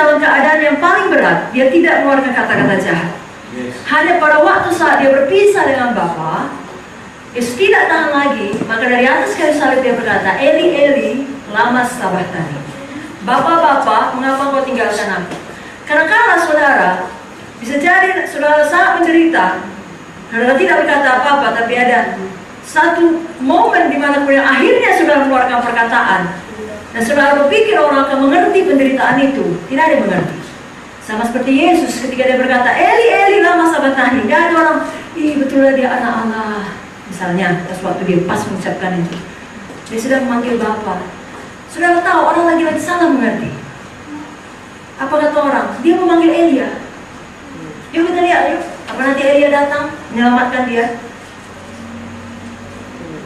dalam keadaan yang paling berat, dia tidak mengeluarkan kata-kata jahat. Hanya pada waktu saat dia berpisah dengan Bapa, Yesus tidak tahan lagi, maka dari atas kayu salib dia berkata, Eli, Eli, lama sabachthani. Bapa, mengapa kau tinggalkan aku? Kadang-kadang saudara, bisa jadi saudara sangat menderita, saudara tidak berkata apa-apa, tapi ada satu momen di mana kemudian akhirnya saudara mengeluarkan perkataan, dan saudara berpikir orang akan mengerti penderitaan itu. Tidak ada yang mengerti. Sama seperti Yesus ketika dia berkata, Eli, Eli, lama sabachthani. Tidak ada orang, betulnya dia anak Allah. Misalnya, pas waktu dia pas mengucapkan itu, dia sedang memanggil Bapa. Saudara tahu orang lagi salah mengerti. Apa kata orang? Dia memanggil Elia. Yuk kita lihat, yuk. Apa nanti Elia datang menyelamatkan dia?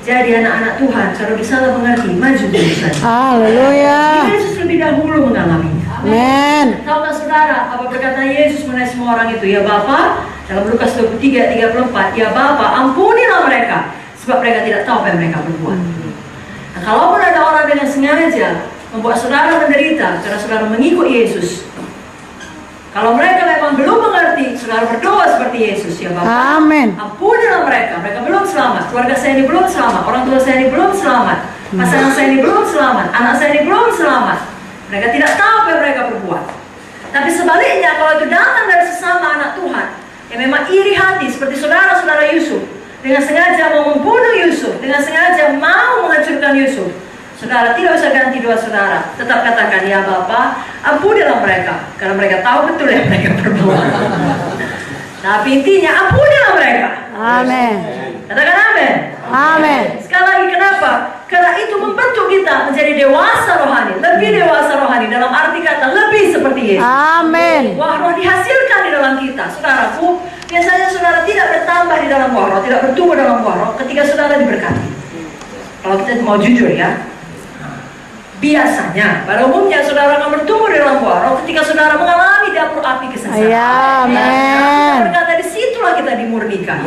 Jadi anak-anak Tuhan, kalau disalah mengerti, maju berusaha. Haleluya. Yesus lebih dahulu mengalaminya. Amin. Tahukah saudara apa perkataan Yesus mengenai semua orang itu? Ya Bapa, dalam Lukas 23:34, ya Bapa, ampunilah mereka, sebab mereka tidak tahu apa yang mereka berbuat. Nah, kalaupun ada orang dengan sengaja membuat saudara menderita karena saudara mengikut Yesus, kalau mereka memang belum mengerti, saudara berdoa seperti Yesus, ya Bapa, Amin. ampunilah mereka belum selamat, keluarga saya ini belum selamat, orang tua saya ini belum selamat, pasangan saya ini belum selamat, anak saya ini belum selamat. Mereka tidak tahu apa yang mereka berbuat. Tapi sebaliknya, kalau itu datang dari sesama anak Tuhan yang memang iri hati seperti saudara-saudara Yusuf, dengan sengaja mau membunuh Yusuf, dengan sengaja mau menghancurkan Yusuf, saudara tidak usah ganti doa saudara, tetap katakan, ya Bapa, ampunilah mereka, karena mereka tahu betul yang mereka berbuat. Tapi intinya, ampunilah mereka. Amin. Katakan amin. Amin. Sekali lagi, kenapa? Karena itu membentuk kita menjadi dewasa rohani, lebih dewasa rohani, dalam arti kata lebih seperti Yesus. Amin. Wah roh dihasilkan di dalam kita. Saudaraku, biasanya saudara tidak bertambah di dalam wah roh, tidak bertumbuh dalam wah roh ketika saudara diberkati. Kalau kita mau jujur ya, biasanya pada umumnya saudara akan bertumbuh di dalam wah roh ketika saudara mengalami dapur api kesengsaraan. Amin. Berkata disitulah kita dimurnikan.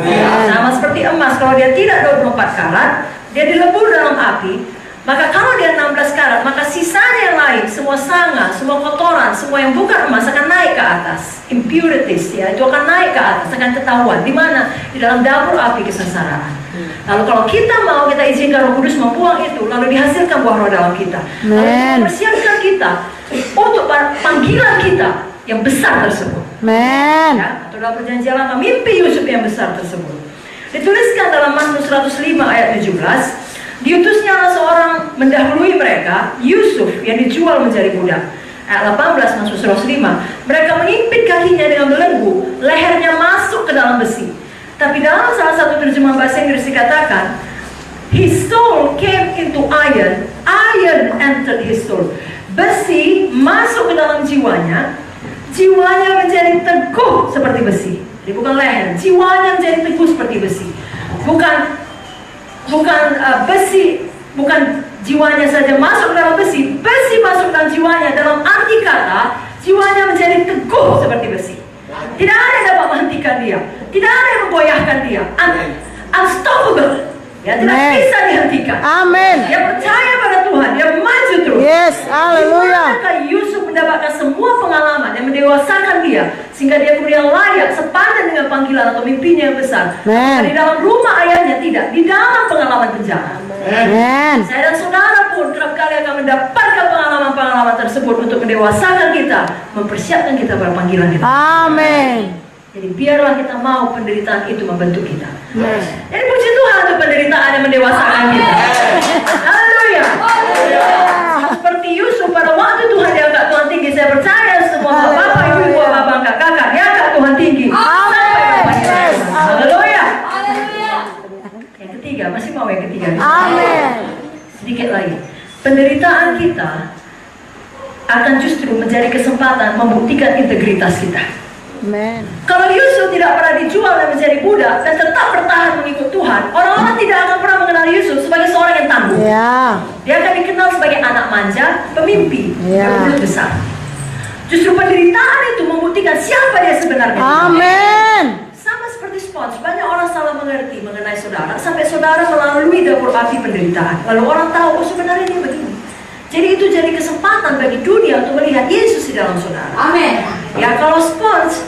Sama seperti emas, kalau dia tidak 24 karat, dia dilebur dalam api. Maka kalau dia 16 karat, maka sisanya yang lain, semua sanga, semua kotoran, semua yang bukan emas akan naik ke atas. Impurities ya, itu akan naik ke atas, akan ketahuan. Di mana? Di dalam dapur api kesengsaraan. Lalu kalau kita mau, kita izinkan Roh Kudus membuang itu, lalu dihasilkan buah roh dalam kita. Lalu mempersiapkan kita untuk panggilan kita yang besar tersebut. Amin. Ya, atau dalam perjanjian lama, mimpi Yusuf yang besar tersebut. Dituliskan dalam Mazmur 105 ayat 17, diutusnya seorang mendahului mereka, Yusuf yang dijual menjadi budak. Ayat 18 Mazmur 105, mereka mengimpit kakinya dengan belenggu, lehernya masuk ke dalam besi. Tapi dalam salah satu terjemahan bahasa Inggris dikatakan, his soul came into iron, iron entered his soul. Besi masuk ke dalam jiwanya, jiwanya menjadi teguh seperti besi. Jadi bukan leher, jiwanya menjadi teguh seperti besi. Bukan besi, bukan jiwanya saja masuk dalam besi, besi masuk dalam jiwanya. Dalam arti kata, jiwanya menjadi teguh seperti besi. Tidak ada yang dapat menghentikan dia, tidak ada yang memgoyahkan dia. Unstoppable. Ya, tidak bisa dihentikan. Amin. Dia percaya pada Tuhan, dia maju terus. Yes, haleluya. Dimanakah Yusuf mendapatkan semua pengalaman yang mendewasakan dia, sehingga dia kemudian layak sepadan dengan panggilan atau mimpinya yang besar. Di dalam rumah ayahnya tidak, di dalam pengalaman penjara. Amin. Saya dan saudara pun kerap kali akan mendapatkan pengalaman-pengalaman tersebut untuk mendewasakan kita, mempersiapkan kita pada panggilan kita. Amin. Jadi biarlah kita mau penderitaan itu membentuk kita. Yes. Jadi puji Tuhan untuk penderitaan yang mendewasakan kita. Haleluya. Seperti Yusuf pada waktu Tuhan diangkat Tuhan tinggi, saya percaya semua bapak, ibu, abang, kakak diangkat Tuhan tinggi. Amin. Haleluya. Yang ketiga, masih mau yang ketiga? Amin. Sedikit lagi. Penderitaan kita akan justru menjadi kesempatan membuktikan integritas kita. Amin. Kalau Yusuf tidak pernah dijual dan menjadi budak dan tetap bertahan mengikut Tuhan, orang-orang tidak akan pernah mengenal Yusuf sebagai seorang yang tangguh. Dia akan dikenal sebagai anak manja, pemimpi, bermulut besar. Justru penderitaan itu membuktikan siapa dia sebenarnya. Amin. Sama seperti Spons, banyak orang salah mengerti mengenai saudara sampai saudara melalui dapur api penderitaan. Lalu orang tahu, oh sebenarnya dia begini. Jadi itu jadi kesempatan bagi dunia untuk melihat Yesus di dalam saudara. Amin. Ya kalau spons,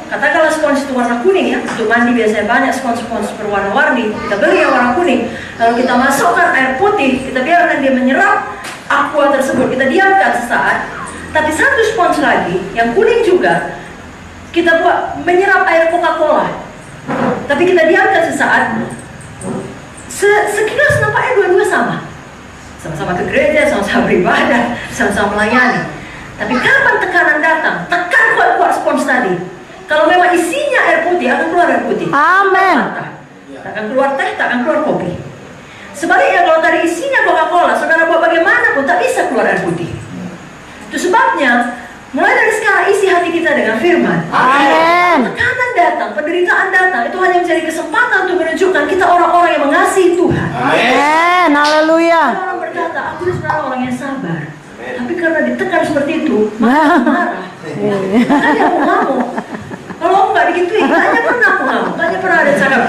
katakanlah spons itu warna kuning ya, untuk mandi biasanya banyak spons-spons berwarna-warni. Kita beli yang warna kuning, lalu kita masukkan air putih, kita biarkan dia menyerap aqua tersebut, kita diamkan sesaat. Tapi satu spons lagi, yang kuning juga, kita buat menyerap air Coca-Cola. Tapi kita diamkan sesaat. Sekilas nampaknya dua-dua sama. Sama-sama ke gereja, sama-sama beribadah, sama-sama melayani. Tapi kapan tekanan datang, tekan kuat-kuat spons tadi. Kalau memang isinya air putih, akan keluar air putih. Amin. Tak akan keluar teh, tak akan keluar kopi. Sebaliknya kalau tadi isinya Coca-Cola, saudara buat bagaimanapun tak bisa keluar air putih. Itu sebabnya, mulai dari sekarang isi hati kita dengan firman. Amin. Tekanan datang, penderitaan datang, itu hanya menjadi kesempatan untuk menunjukkan kita orang-orang yang mengasihi Tuhan. Amin. Haleluya. Orang berkata, aku ini sebenarnya orang yang sabar. Tapi karena ditekan seperti itu, maka marah. Maka dia mau ngamuk. Kalau enggak digituin, tanya pernah aku ngamuk. Tanya pernah ada cakap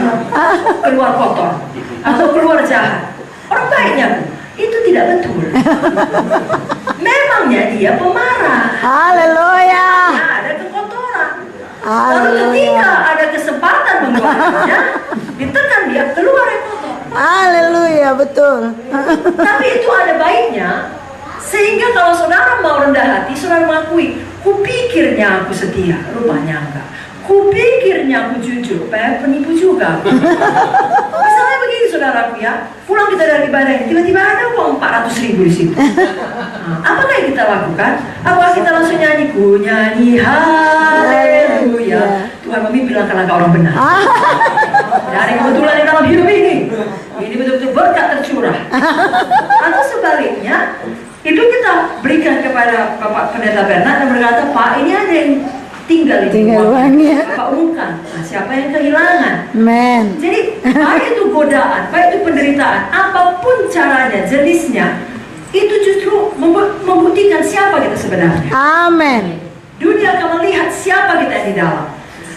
keluar kotor atau keluar jahat. Orang baiknya, itu tidak betul. Memangnya dia pemarah. Haleluya. Nah, ada kekotoran. Lalu Haleluya. ketika ada kesempatan mengeluarkannya, ditekan dia keluar yang kotor. Haleluya, betul. Tapi itu ada baiknya, sehingga kalau saudara mau rendah hati, saudara mengakui, kupikirnya aku setia, rupanya enggak. Kupikirnya aku jujur, penipu juga. Misalnya begini saudaraku ya, pulang kita dari ibadah ini, tiba-tiba ada uang 400.000 di situ. Nah, apakah yang kita lakukan? Apakah kita langsung nyanyi, ku nyanyi haleluya, Tuhan memimpin langkah-langkah orang benar. Dari kebetulan di dalam hidup ini betul-betul berkat tercurah. Atau sebaliknya, itu kita berikan kepada Bapak Pendeta Bernard dan berkata, Pak, ini ada yang tinggal uangnya. Bapak umumkan, nah, siapa yang kehilangan? Amin. Jadi baik itu godaan, baik itu penderitaan, apapun caranya, jenisnya, itu justru membuktikan siapa kita sebenarnya. Amin. Dunia akan melihat siapa kita di dalam.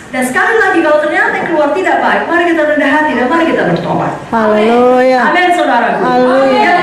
Dan sekali lagi kalau ternyata yang keluar tidak baik, mari kita rendah hati dan mari kita bertobat. Haleluya. Amin saudaraku. Haleluya. Yang